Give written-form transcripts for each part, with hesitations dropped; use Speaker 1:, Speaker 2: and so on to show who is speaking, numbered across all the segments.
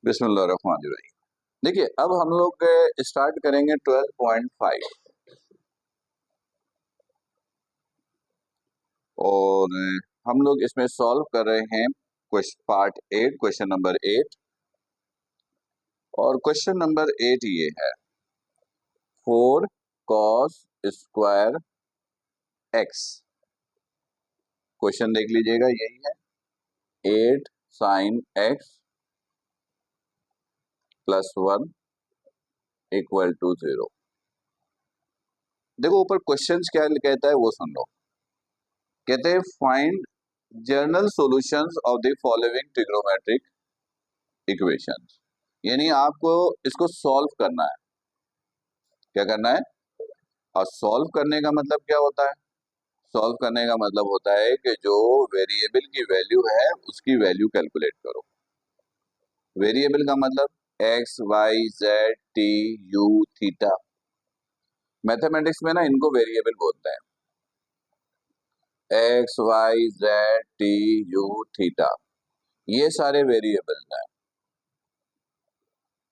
Speaker 1: बिस्मिल्लाहिर्रहमानिर्रहीम। देखिए, अब हम लोग स्टार्ट करेंगे 12.5 और हम लोग इसमें सॉल्व कर रहे हैं पार्ट 8, क्वेश्चन नंबर 8। और क्वेश्चन नंबर 8 ये है 4 cos स्क्वायर x। क्वेश्चन देख लीजिएगा, यही है 8 sin x plus 1 equal to 0। देखो ऊपर क्वेश्चन क्या कहता है वो सुन लो। कहते हैं find general solutions of the following trigonometric equations. यानी आपको इसको सॉल्व करना है। क्या करना है? और सॉल्व करने का मतलब क्या होता है? सॉल्व करने का मतलब होता है कि जो वेरिएबल की वैल्यू है उसकी वैल्यू कैलकुलेट करो। वेरिएबल का मतलब X Y Z T U theta. Mathematics में ना इनको वेरिएबल बोलते हैं। X Y Z T U theta, ये सारे वेरिएबल्स हैं।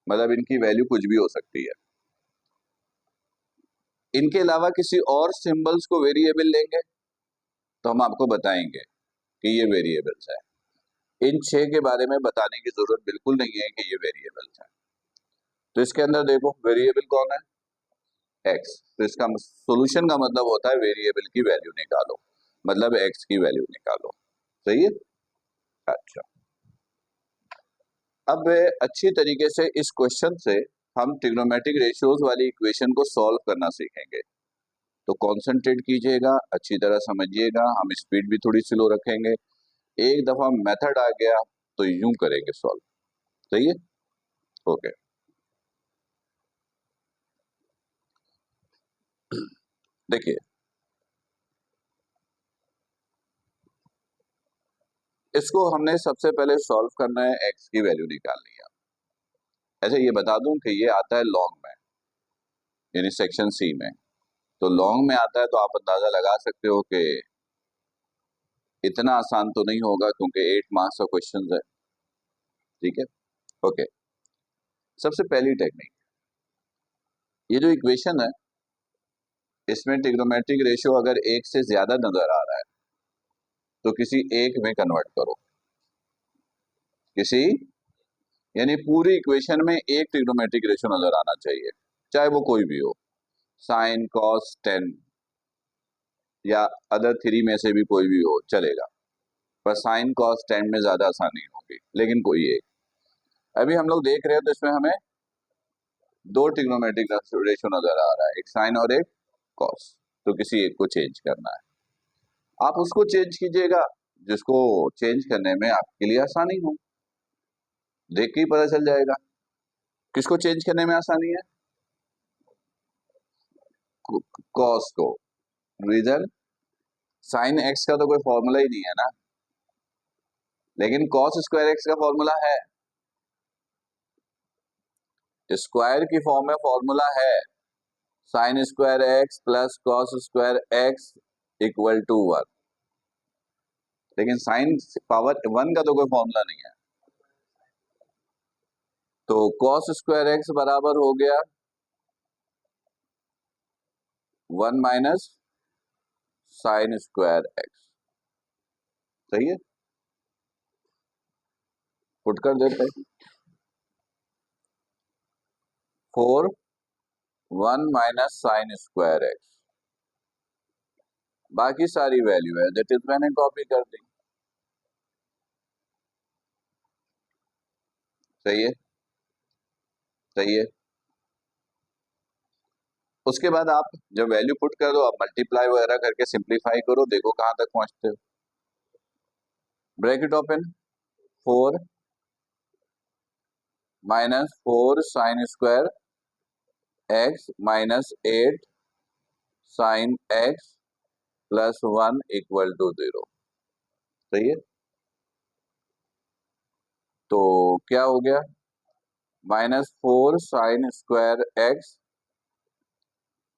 Speaker 1: मतलब इनकी वैल्यू कुछ भी हो सकती है। इनके अलावा किसी और सिंबल्स को वेरिएबल लेंगे तो हम आपको बताएंगे कि ये वेरिएबल्स है। इन 6 के बारे में बताने की जरूरत बिल्कुल नहीं है कि ये वेरिएबल्स है। तो इसके अंदर देखो वेरिएबल कौन है? एक्स। तो इसका सॉल्यूशन का मतलब होता है वेरिएबल की वैल्यू निकालो, मतलब एक्स की वैल्यू निकालो। सही है? अच्छा, अब अच्छी तरीके से इस क्वेश्चन से हम ट्रिग्नोमेट्रिक रेशियोज वाली इक्वेशन को सॉल्व करना सीखेंगे। तो कंसंट्रेट कीजिएगा, अच्छी तरह समझिएगा। हम स्पीड भी थोड़ी स्लो रखेंगे। एक दफा मेथड आ गया तो यूं करेंगे सॉल्व। सही है? ओके। देखिए, इसको हमने सबसे पहले सॉल्व करना है, एक्स की वैल्यू निकालनी है। ऐसे ये बता दूं कि ये आता है लॉन्ग में, यानी सेक्शन सी में। तो लॉन्ग में आता है तो आप अंदाजा लगा सकते हो कि इतना आसान तो नहीं होगा क्योंकि 8 मार्क्स का क्वेश्चन है। ठीक है? ओके। सबसे पहली टेक्निक, ये जो इक्वेशन है इसमें ट्रिग्नोमेट्रिक रेशियो अगर एक से ज्यादा नजर आ रहा है तो किसी एक में कन्वर्ट करो। किसी, यानी पूरी इक्वेशन में एक ट्रिग्नोमेट्रिक रेशियो नजर आना चाहिए, चाहे वो कोई भी हो। साइन कॉस टेन या अदर 3 में से भी कोई भी हो चलेगा, पर साइन कॉस टेन में ज्यादा आसानी होगी, लेकिन कोई एक। अभी हम लोग देख रहे हैं तो इसमें हमें 2 ट्रिग्नोमेट्रिक रेशियो नजर आ रहा है, एक साइन और एक कॉस। तो किसी एक को चेंज करना है। आप उसको चेंज कीजिएगा जिसको चेंज करने में आपके लिए आसानी हो। देख के ही पता चल जाएगा किसको चेंज करने में आसानी है। कॉस को। रीजन, साइन एक्स का तो कोई फॉर्मूला ही नहीं है ना, लेकिन कॉस स्क्वायर एक्स का फॉर्मूला है। स्क्वायर की फॉर्म में फॉर्मूला है sine square X plus cos square X equal to 1। लेकिन साइन पावर 1 का तो कोई फॉर्मूला नहीं है। तो कॉस स्क्वायर एक्स बराबर हो गया 1 माइनस साइन स्क्वायर एक्स। सही है? पुट कर देते हैं 4 1 माइनस साइन स्क्वायर एक्स। बाकी सारी वैल्यू है दैट इज मैंने कॉपी कर दी। सही है? सही है। उसके बाद आप जब वैल्यू पुट कर दो, आप मल्टीप्लाई वगैरह करके सिंप्लीफाई करो, देखो कहां तक पहुंचते हो। Bracket open, 4 minus 4 sine square X minus 8 sine X plus 1 equal to 0। सही है? तो क्या हो गया? माइनस 4 साइन स्क्वायर एक्स,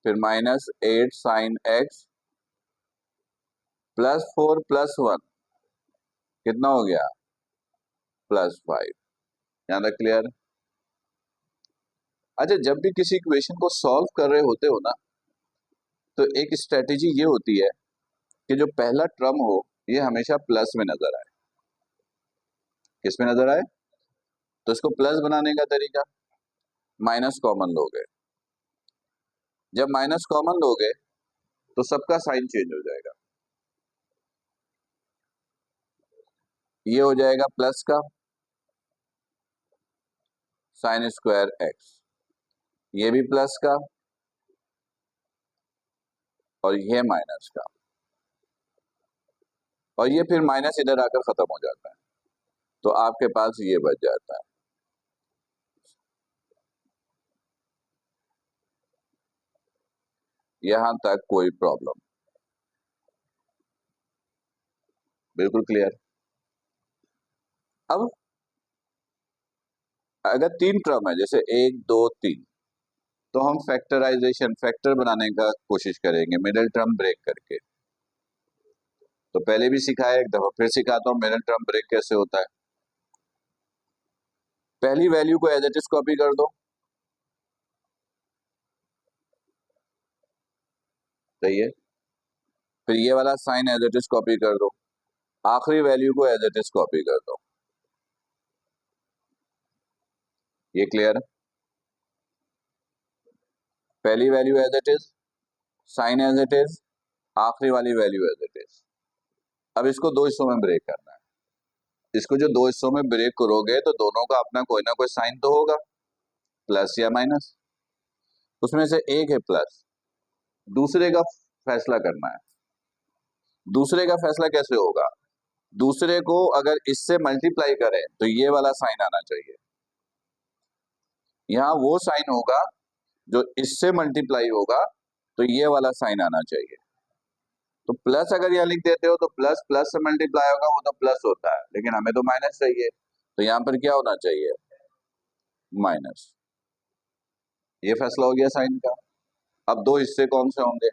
Speaker 1: फिर minus 8 sine X plus 4 plus 1 कितना हो गया? प्लस 5। यहाँ तक क्लियर? अच्छा, जब भी किसी इक्वेशन को सॉल्व कर रहे होते हो ना, तो एक स्ट्रेटेजी ये होती है कि जो पहला टर्म हो ये हमेशा प्लस में नजर आए। किस में नजर आए? तो इसको प्लस बनाने का तरीका, माइनस कॉमन लोगे। जब माइनस कॉमन लोगे तो सबका साइन चेंज हो जाएगा। ये हो जाएगा प्लस का साइन स्क्वायर एक्स, ये भी प्लस का, और ये माइनस का, और ये फिर माइनस इधर आकर खत्म हो जाता है, तो आपके पास ये बच जाता है। यहां तक कोई प्रॉब्लम? बिल्कुल क्लियर। अब अगर तीन टर्म है, जैसे एक दो तीन, तो हम फैक्टराइजेशन, फैक्टर बनाने का कोशिश करेंगे मिडिल टर्म ब्रेक करके। तो पहले भी सिखाया, एक दफा फिर सिखाता हूं मिडिल टर्म ब्रेक कैसे होता है। पहली वैल्यू को एज इट इज कॉपी कर दो, सही है। फिर ये वाला sine as it is copy कर दो, आखिरी वैल्यू को एज इट इज कॉपी कर दो। ये क्लियर? पहली value as it is, sine as it is, आखिरी वाली वैल्यू एज इट इज। अब इसको दो हिस्सों में ब्रेक करना है। इसको जो दो हिस्सों में ब्रेक करोगे तो दोनों का अपना कोई ना कोई साइन तो होगा, प्लस या माइनस। उसमें से एक है प्लस, दूसरे का फैसला करना है। दूसरे का फैसला कैसे होगा? दूसरे को अगर इससे मल्टीप्लाई करें तो ये वाला साइन आना चाहिए। यहाँ वो साइन होगा जो इससे मल्टीप्लाई होगा, तो ये वाला साइन आना चाहिए। तो प्लस अगर यहाँ लिख देते हो तो प्लस प्लस से मल्टीप्लाई होगा, वो तो प्लस होता है, लेकिन हमें तो माइनस चाहिए, तो यहाँ पर क्या होना चाहिए? माइनस। ये फैसला हो गया साइन का। अब दो हिस्से कौन से होंगे?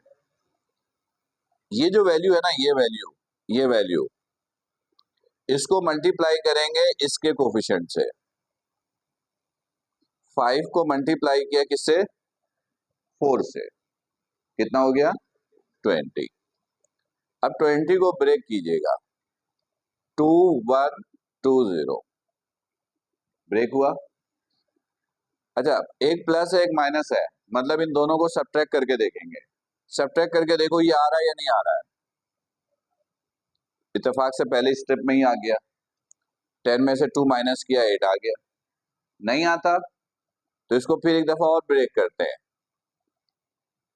Speaker 1: ये जो वैल्यू है ना, ये वैल्यू, इसको मल्टीप्लाई करेंगे इसके कोफिशिएंट से। 5 को मल्टीप्लाई किया किससे? 4 से। कितना हो गया? 20। अब 20 को ब्रेक कीजिएगा, 2 1 2 0, ब्रेक हुआ। अच्छा, एक प्लस है एक माइनस है, मतलब इन दोनों को सब्ट्रैक्ट करके देखेंगे। सब्ट्रैक्ट करके देखो ये आ रहा है या नहीं आ रहा है। इत्तेफाक से पहले स्टेप में ही आ गया, 10 में से 2 माइनस किया 8 आ गया। नहीं आता तो इसको फिर एक दफा और ब्रेक करते हैं,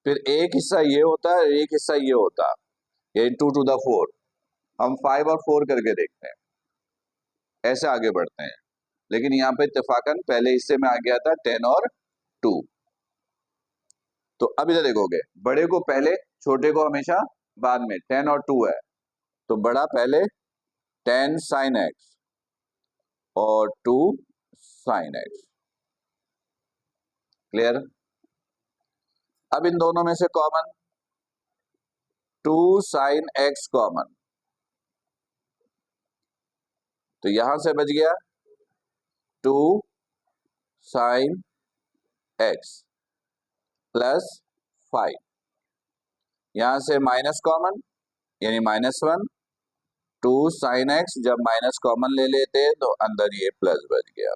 Speaker 1: फिर एक हिस्सा ये होता है, एक हिस्सा ये होता है, ये 2 to the 4। हम 5 और 4 करके देखते हैं, ऐसे आगे बढ़ते हैं। लेकिन यहाँ पे इत्तेफाकन पहले हिस्से में आ गया था 10 और 2। तो अब इधर देखोगे, बड़े को पहले, छोटे को हमेशा बाद में। 10 और 2 है, तो बड़ा पहले 10 साइन एक्स और 2 साइन एक्स। क्लियर? अब इन दोनों में से कॉमन 2 साइन एक्स कॉमन, तो यहां से बच गया 2 साइन एक्स प्लस 5। यहां से माइनस कॉमन, यानी -1। 2 साइन एक्स, जब माइनस कॉमन ले लेते तो अंदर ये प्लस बच गया।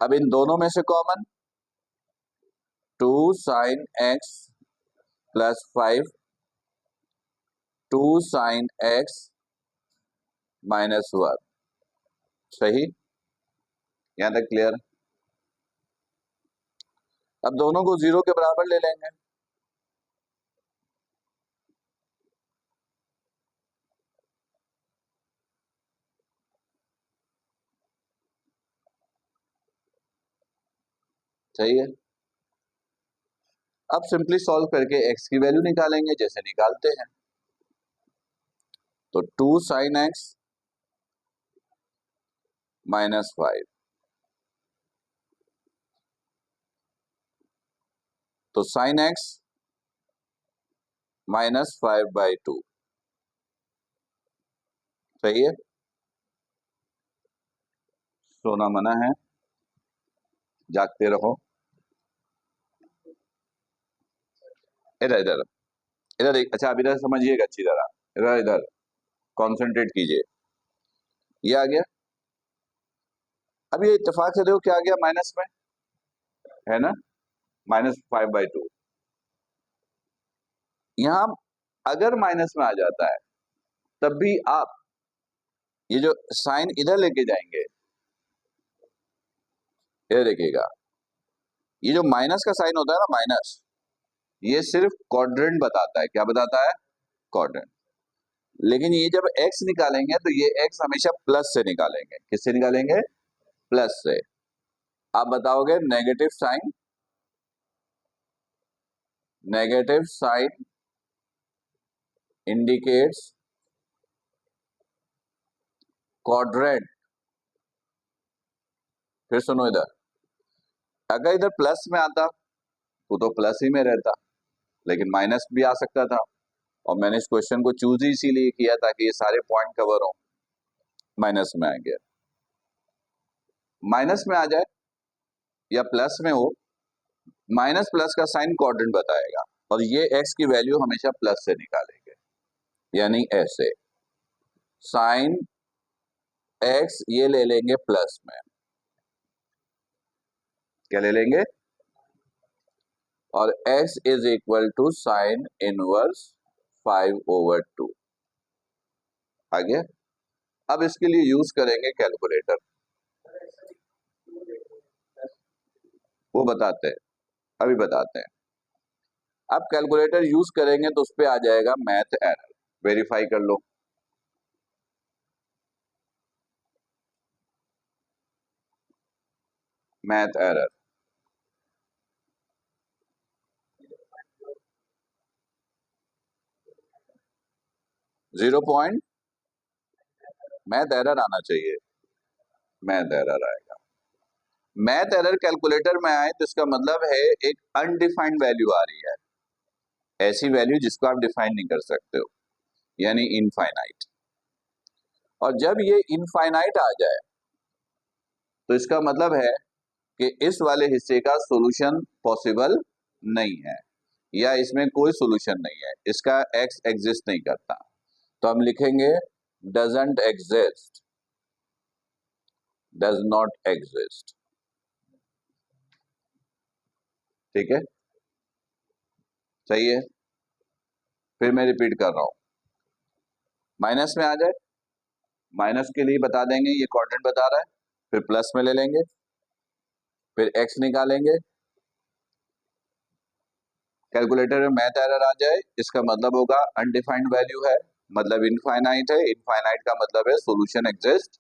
Speaker 1: अब इन दोनों में से common 2 sign X plus 5, 2 sine x -1। सही? यहां तक क्लियर? अब दोनों को 0 के बराबर ले लेंगे। सही है। अब सिंपली सॉल्व करके x की वैल्यू निकालेंगे जैसे निकालते हैं। तो 2 साइन एक्स -5, तो साइन एक्स -5/2। सही है। सोना मना है, जागते रहो। इधर इधर इधर अच्छा, अब इधर समझिएगा अच्छी तरह, इधर इधर कॉन्सेंट्रेट कीजिए। ये आ गया। अब ये इत्तेफाक से देखो क्या आ गया माइनस में, है ना, -5/2। यहां अगर माइनस में आ जाता है तब भी आप ये जो साइन इधर लेके जाएंगे, ये देखिएगा, ये जो माइनस का साइन होता है ना, माइनस, ये सिर्फ क्वाड्रेंट बताता है। क्या बताता है? क्वाड्रेंट। लेकिन ये जब x निकालेंगे तो ये x हमेशा प्लस से निकालेंगे। किससे निकालेंगे? प्लस से। आप बताओगे नेगेटिव साइन इंडिकेट्स क्वाड्रेंट। फिर सुनो इधर, अगर इधर प्लस में आता तो प्लस ही में रहता, लेकिन माइनस भी आ सकता था। और मैंने इस क्वेश्चन को चूज ही इसीलिए किया ताकि ये सारे पॉइंट कवर हो। माइनस में आ गया, माइनस में आ जाए या प्लस में हो, माइनस प्लस का साइन क्वाड्रेंट बताएगा, और ये x की वैल्यू हमेशा प्लस से निकालेंगे। यानी ऐसे साइन x ये ले लेंगे प्लस में। क्या ले लेंगे? और x is equal to sine inverse 5/2 आ गया। अब इसके लिए यूज करेंगे कैलकुलेटर, वो बताते हैं, अभी बताते हैं। अब कैलकुलेटर यूज करेंगे तो उस पे आ जाएगा मैथ एरर। वेरीफाई कर लो। Math error 0 point, math error आना चाहिए, मैथ एरर आएगा। मैथ एरर कैलकुलेटर में आए तो इसका मतलब है एक अनडिफाइंड वैल्यू आ रही है, ऐसी वैल्यू जिसको आप डिफाइन नहीं कर सकते हो, यानी इनफाइनाइट। और जब ये इनफाइनाइट आ जाए तो इसका मतलब है कि इस वाले हिस्से का सॉल्यूशन पॉसिबल नहीं है, या इसमें कोई सॉल्यूशन नहीं है, इसका एक्स एग्जिस्ट नहीं करता। तो हम लिखेंगे doesn't exist, does not exist. ठीक है, सही है। फिर मैं रिपीट कर रहा हूं, माइनस में आ जाए, माइनस के लिए बता देंगे ये क्वाड्रेंट बता रहा है, फिर प्लस में ले लेंगे, फिर एक्स निकालेंगे। कैलकुलेटर में मैथ एरर आ जाए इसका मतलब होगा अनडिफाइंड वैल्यू है, मतलब इनफाइनाइट है। इनफाइनाइट का मतलब है सॉल्यूशन एग्जिस्ट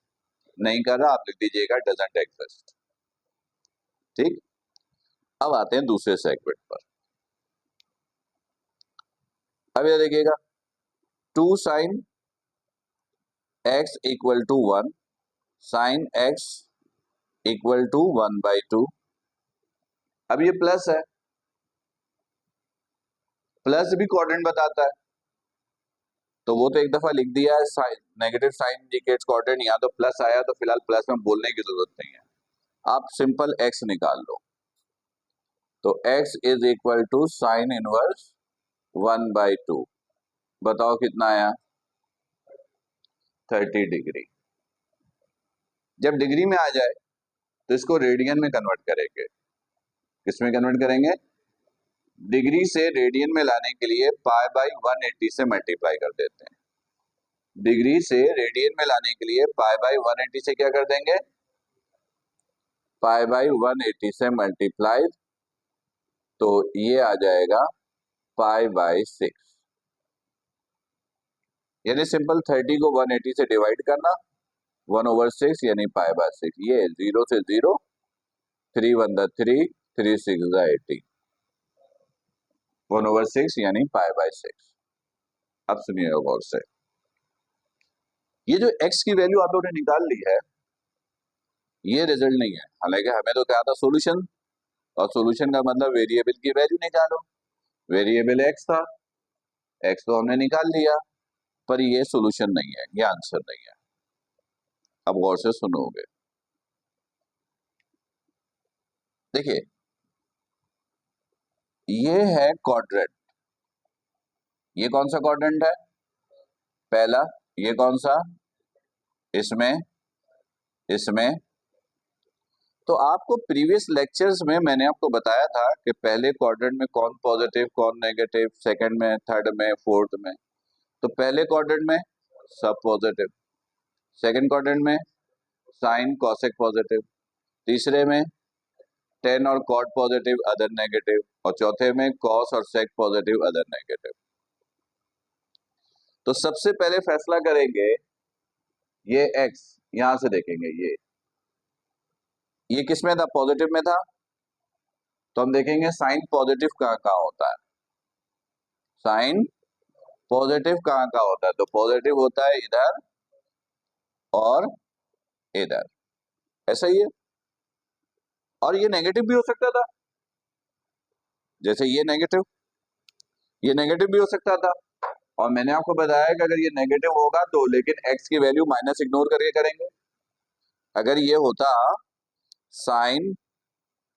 Speaker 1: नहीं कर रहा, आप लिख दीजिएगा डजंट एग्जिस्ट। ठीक, अब आते हैं दूसरे सेगमेंट पर। अब ये देखिएगा, 2 sine x equal to 1, sine x equal to 1/2। अब ये प्लस है, प्लस भी क्वाड्रेंट बताता है, तो वो तो एक दफा लिख दिया है, sine negative sign indicates quadrant. यहाँ तो प्लस आया तो फिलहाल प्लस में बोलने की जरूरत नहीं है, आप सिंपल x निकाल लो। तो x is equal to sine inverse 1/2। बताओ कितना आया? 30 डिग्री। जब डिग्री में आ जाए तो इसको रेडियन में कन्वर्ट करेंगे। किसमें कन्वर्ट करेंगे? डिग्री से रेडियन में लाने के लिए π/180 से मल्टीप्लाई कर देते हैं। डिग्री से रेडियन में लाने के लिए π/180 से क्या कर देंगे? π/180 से मल्टीप्लाई, तो ये आ जाएगा π/6। यानी सिंपल 30 को 180 से डिवाइड करना, 1/6 यानी π/6। ये 0 से 0, 3 1 3, 3 6 80, 1/6 यानी π/6। अब सुनिए गौर से, ये जो x की वैल्यू आप लोगों ने निकाल ली है, ये रिजल्ट नहीं है। हालांकि हमें तो क्या था, सॉल्यूशन, और सॉल्यूशन का मतलब वेरिएबल की वैल्यू निकालो। वेरिएबल x था, x तो हमने निकाल लिया, पर ये सॉल्यूशन नहीं है, ये आंसर नहीं है। अब गौर से सुनोगे, देखिए ये है क्वाड्रेंट, ये कौन सा क्वाड्रेंट है? पहला। ये कौन सा? इसमें, इसमें। तो आपको प्रीवियस लेक्चर्स में मैंने आपको बताया था कि पहले क्वाड्रेंट में कौन पॉजिटिव कौन नेगेटिव, सेकंड में, थर्ड में, फोर्थ में। तो पहले क्वाड्रेंट में सब पॉजिटिव, सेकंड क्वाड्रेंट में साइन कॉसेक पॉजिटिव, तीसरे में टेन और कॉट पॉजिटिव अदर नेगेटिव, और चौथे में कॉस और सेक पॉजिटिव अदर नेगेटिव। तो सबसे पहले फैसला करेंगे ये एक्स, यहां से देखेंगे ये किस में था? पॉजिटिव में था। तो हम देखेंगे साइन पॉजिटिव कहां कहां होता है, साइन पॉजिटिव कहां कहां होता है। तो पॉजिटिव होता है इधर और इधर, ऐसा ही है। और ये नेगेटिव भी हो सकता था, जैसे ये नेगेटिव भी हो सकता था। और मैंने आपको बताया कि अगर ये नेगेटिव होगा तो लेकिन एक्स की वैल्यू माइनस इग्नोर करके करेंगे। अगर ये होता साइन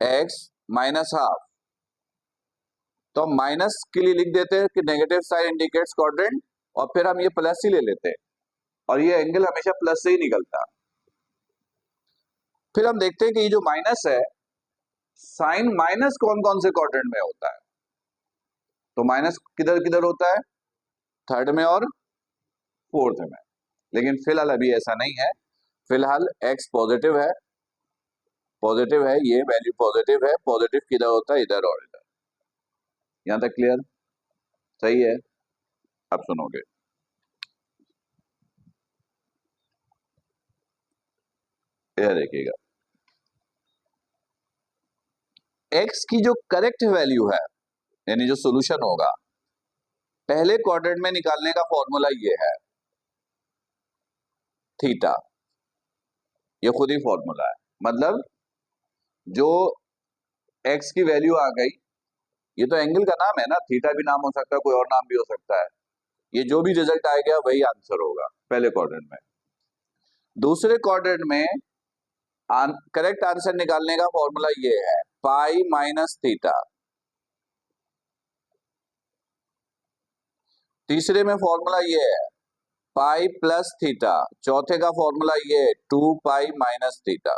Speaker 1: एक्स माइनस हाफ, तो हम माइनस के लिए लिख देते हैं कि नेगेटिव साइन इंडिकेट्स क्वाड्रेंट, और फिर हम ये प्लस ही ले लेते हैं, और ये एंगल हमेशा प्लस से ही निकलता। फिर हम देखते हैं कि ये जो माइनस है, साइन माइनस कौन कौन से क्वाड्रेंट में होता है। तो माइनस किधर किधर होता है? थर्ड में और फोर्थ में। लेकिन फिलहाल अभी ऐसा नहीं है, फिलहाल एक्स पॉजिटिव है, ये वैल्यू पॉजिटिव है। पॉजिटिव किधर होता है? इधर और इधर। यहां तक क्लियर? सही है। अब सुनोगे, यह देखिएगा, एक्स की जो करेक्ट वैल्यू है, यानी जो सोल्यूशन होगा, पहले क्वाड्रेंट में निकालने का फॉर्मूला ये है थीटा। ये खुद ही फॉर्मूला है, मतलब जो एक्स की वैल्यू आ गई, ये तो एंगल का नाम है ना, थीटा भी नाम हो सकता है, कोई और नाम भी हो सकता है। ये जो भी रिजल्ट आ गया वही आंसर होगा पहले क्वाड्रेंट में। दूसरे क्वाड्रेंट में करेक्ट आंसर निकालने का फॉर्मूला ये है पाई माइनस थीटा। तीसरे में फॉर्मूला ये है पाई प्लस थीटा। चौथे का फॉर्मूला ये है 2 पाई माइनस थीटा।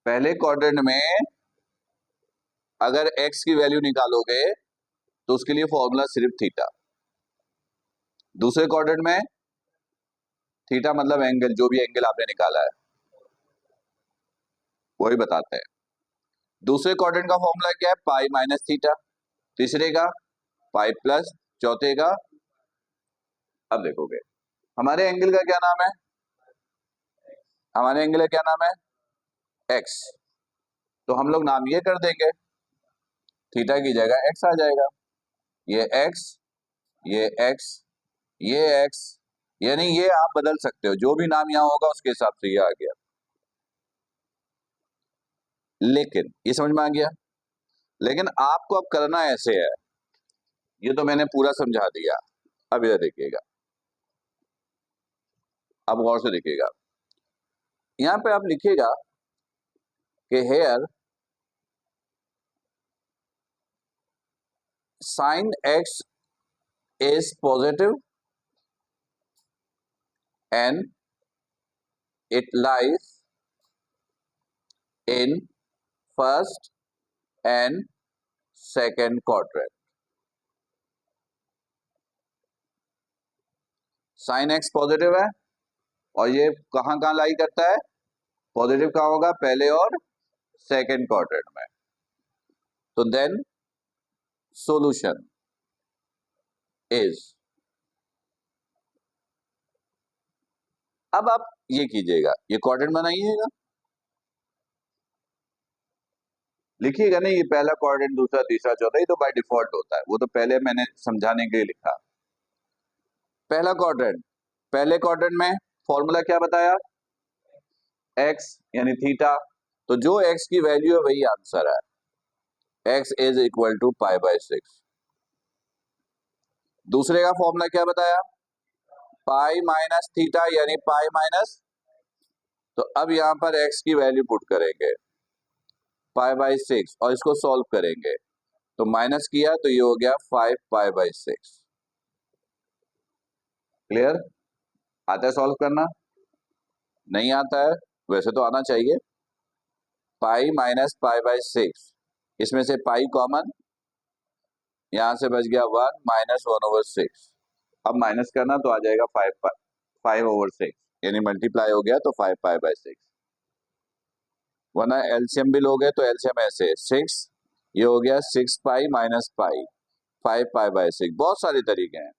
Speaker 1: पहले क्वाड्रेंट में अगर x की वैल्यू निकालोगे तो उसके लिए फॉर्मूला सिर्फ थीटा। दूसरे क्वाड्रेंट में थीटा मतलब एंगल, जो भी एंगल आपने निकाला है वही बताते हैं। दूसरे क्वाड्रेंट का फॉर्मूला क्या है? Pi minus theta. तीसरे का पाई प्लस, चौथे का, अब देखोगे हमारे एंगल का क्या नाम है? हमारे एंगल का क्या नाम है? एक्स। तो हम लोग नाम ये कर देंगे, थीटा की जगह एक्स आ जाएगा। ये एक्स, ये एक्स, ये एक्स, यानी ये आप बदल सकते हो, जो भी नाम यहां होगा उसके हिसाब से ये आ गया। लेकिन ये समझ में आ गया। लेकिन आपको अब करना ऐसे है, ये तो मैंने पूरा समझा दिया। अब इधर देखिएगा, अब गौर से देखिएगा, यहां पे आप लिखिएगा कि here sine X is positive and it lies in first and second quadrant. Sine X positive है और ये कहां कहां लाई करता है? पॉजिटिव कहां होगा? पहले और सेकेंड क्वाड्रेंट में। तो देन सॉल्यूशन इज, अब आप ये कीजिएगा, ये क्वाड्रेंट बनाइएगा, लिखिएगा नहीं, ये पहला क्वाड्रेंट, दूसरा, तीसरा, चौथा, ये तो बाय डिफॉल्ट होता है, वो तो पहले मैंने समझाने के लिए लिखा। पहला क्वाड्रेंट, पहले क्वाड्रेंट में फॉर्मूला क्या बताया? एक्स यानी थीटा। तो जो एक्स की वैल्यू है वही आंसर है, X is equal to pi by 6। दूसरे का फॉर्मूला क्या बताया? पाई माइनस थीटा यानी पाई माइनस, तो अब यहाँ पर x की वैल्यू पुट करेंगे π/6 और इसको सॉल्व करेंगे, तो माइनस किया तो ये हो गया 5π/6। क्लियर? आता है सॉल्व करना? नहीं आता है? वैसे तो आना चाहिए। पाई माइनस π/6, इसमें से पाई कॉमन, यहां से बच गया 1 माइनस 1/6। अब माइनस करना तो आ जाएगा 5/6, यानी मल्टीप्लाई हो गया तो 5π/6। वरना एलसीएम भी लोगे तो एलसीएम ऐसे 6, ये हो गया 6π माइनस पाई, 5π/6। बहुत सारे तरीके हैं।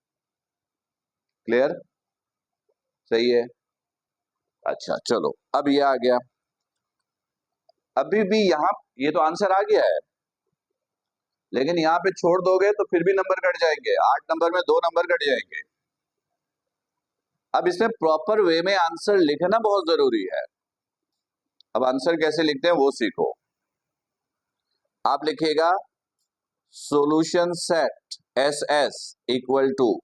Speaker 1: क्लियर? सही है। अच्छा चलो, अब ये आ गया। अभी भी यहाँ ये तो आंसर आ गया है, लेकिन यहाँ पे छोड़ दोगे तो फिर भी नंबर कट जाएंगे। 8 नंबर में 2 नंबर कट जाएंगे। अब इसमें प्रॉपर वे में आंसर लिखना बहुत जरूरी है। अब आंसर कैसे लिखते हैं वो सीखो। आप लिखिएगा solution set S S equal to,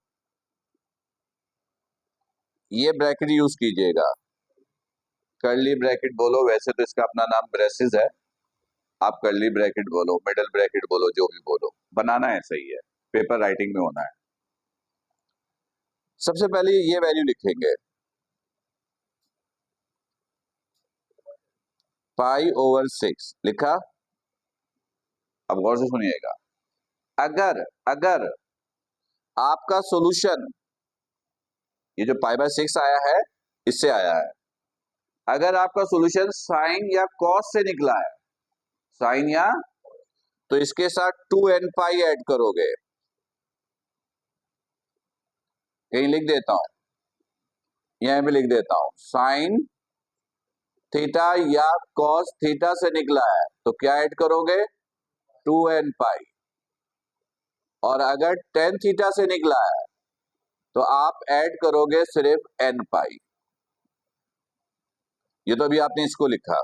Speaker 1: ये ब्रैकेट यूज कीजिएगा, कर्ली ब्रैकेट बोलो, वैसे तो इसका अपना नाम ब्रेसेस है, आप कर्ली ब्रैकेट बोलो, मिडल ब्रैकेट बोलो, जो भी बोलो, बनाना है सही है, पेपर राइटिंग में होना है। सबसे पहले ये वैल्यू लिखेंगे π/6, लिखा। अब गौर से सुनिएगा, अगर अगर आपका सॉल्यूशन, ये जो π/6 आया है इससे आया है, अगर आपका सॉल्यूशन साइन या कॉस से निकला है, साइन या, तो इसके साथ 2nπ ऐड करोगे। कहीं लिख देता हूं, यहां पे लिख देता हूं, साइन थीटा या कॉस थीटा से निकला है तो क्या ऐड करोगे? 2nπ। और अगर टेन थीटा से निकला है तो आप ऐड करोगे सिर्फ nπ। ये तो अभी आपने इसको लिखा,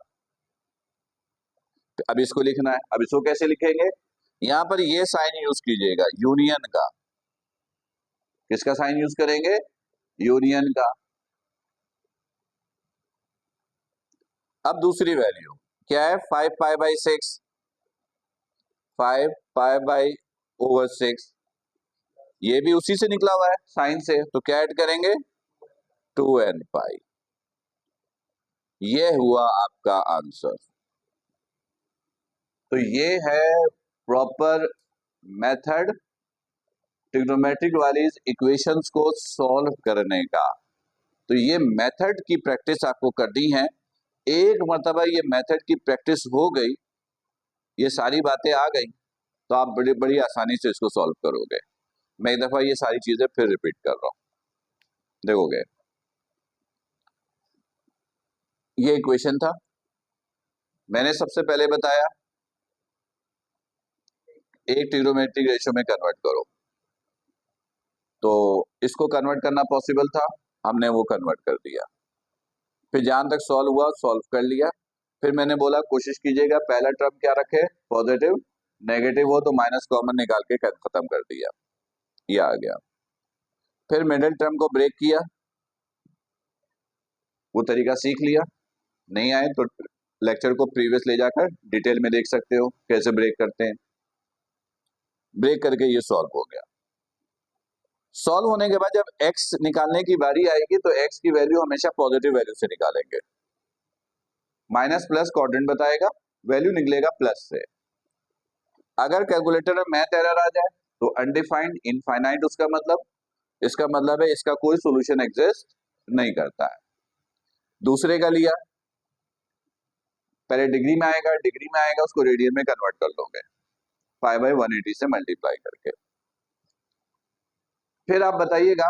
Speaker 1: अब इसको लिखना है। अब इसको कैसे लिखेंगे? यहां पर ये साइन यूज कीजिएगा, यूनियन का। किसका साइन यूज करेंगे? यूनियन का। अब दूसरी वैल्यू क्या है? 5π/6, 5π/6, ये भी उसी से निकला हुआ है, साइन से, तो क्या ऐड करेंगे? 2nπ। ये हुआ आपका आंसर। तो ये है प्रॉपर मेथड ट्रिग्नोमेट्रिक वाली इक्वेशंस को सॉल्व करने का। तो ये मेथड की प्रैक्टिस आपको करनी है। एक मर्तबा ये मेथड की प्रैक्टिस हो गई, ये सारी बातें आ गई, तो आप बड़ी बड़ी आसानी से इसको सॉल्व करोगे। मैं एक दफा ये सारी चीजें फिर रिपीट कर रहा हूं, देखोगे। ये इक्वेशन था, मैंने सबसे पहले बताया एक ट्रिग्नोमेट्रिक रेशियो में कन्वर्ट करो, तो इसको कन्वर्ट करना पॉसिबल था, हमने वो कन्वर्ट कर दिया। फिर जहां तक सॉल्व हुआ सॉल्व कर लिया। फिर मैंने बोला कोशिश कीजिएगा पहला टर्म क्या रखे? पॉजिटिव, नेगेटिव हो तो माइनस कॉमन निकाल के खत्म कर दिया, ये आ गया। फिर मिडिल टर्म को ब्रेक किया, वो तरीका सीख लिया। नहीं आए तो लेक्चर को प्रीवियस ले जाकर डिटेल में देख सकते हो कैसे ब्रेक करते हैं। ब्रेक करके ये सॉल्व हो गया। सॉल्व होने के बाद जब x निकालने की बारी आएगी तो x की वैल्यू हमेशा पॉजिटिव वैल्यू से निकालेंगे। माइनस प्लस क्वाड्रेंट बताएगा, वैल्यू निकलेगा प्लस से। अगर कैलकुलेटर में मैथ एरर आ जाए तो अनडिफाइंड इनफाइनाइट उसका मतलब, इसका मतलब है इसका कोई सॉल्यूशन एग्जिस्ट नहीं करता है। दूसरे का लिया, पहले डिग्री में आएगा, डिग्री में आएगा उसको रेडियन में कन्वर्ट कर लोगे 5/180 से मल्टीप्लाई करके। फिर आप बताइएगा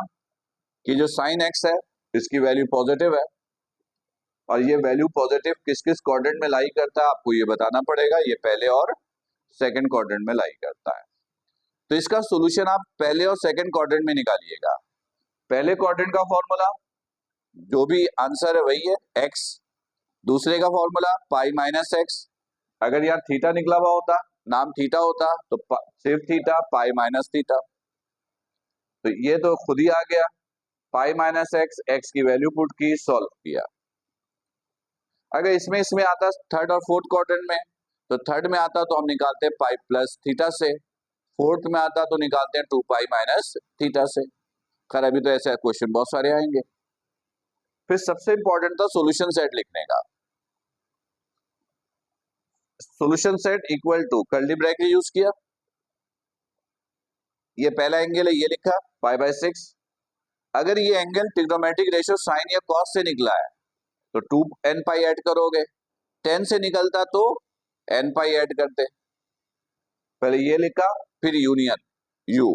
Speaker 1: कि जो साइन x है इसकी वैल्यू पॉजिटिव है, और ये वैल्यू पॉजिटिव किस किस क्वाड्रेंट में लाई करता है आपको ये बताना पड़ेगा। ये पहले और सेकंड क्वाड्रेंट में लाई करता है। तो इसका सॉल्यूशन आप पहले और सेकंड क्वाड्रेंट में निकालिएगा। पहले क्वाड्रेंट का फॉर्मूला जो भी आंसर है वही है x, दूसरे का फॉर्मूला π-x। अगर यार थीटा निकला हुआ होता, नाम थीटा होता तो सिर्फ थीटा, π-थीटा। तो ये तो खुद ही आ गया, π-x, x की वैल्यू पुट की, सॉल्व किया। अगर इसमें इसमें आता थर्ड और फोर्थ क्वाड्रेंट में, तो थर्ड में आता तो हम निकालते हैं पाई प्लस थीटा से, फोर्थ में आता तो निकालते हैं 2 पाई माइनस थीटा से। खैर अभी तो ऐसे क्वेश्चन बहुत सारे आएंगे। फिर सबसे इंपॉर्टेंट था सॉल्यूशन सेट लिखने का। Solution set equal to curly bracket use किया, ये पहला एंगल है, ये लिखा पाई बाय 6। अगर ये एंगल ट्रिग्नोमेट्रिक रेशियो साइन या कॉस से निकला है तो 2 n पाई ऐड करोगे, 10 से निकलता तो n पाई ऐड करते। पहले ये लिखा, फिर यूनियन u,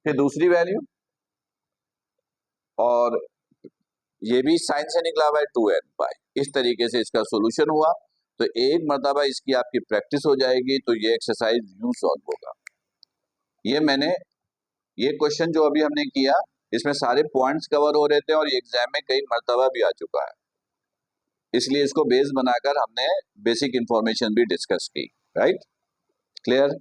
Speaker 1: फिर दूसरी वैल्यू, और ये भी साइन से निकला हुआ है 2n पाई। इस तरीके से इसका सॉल्यूशन हुआ। तो एक मर्तबा इसकी आपकी प्रैक्टिस हो जाएगी तो ये एक्सरसाइज यूं सॉल्व होगा। ये क्वेश्चन जो अभी हमने किया इसमें सारे पॉइंट्स कवर हो रहे थे और ये एग्जाम में कई मर्तबा भी आ चुका है, इसलिए इसको बेस बनाकर हमने बेसिक इंफॉर्मेशन भी डिस्कस की। Right, clear.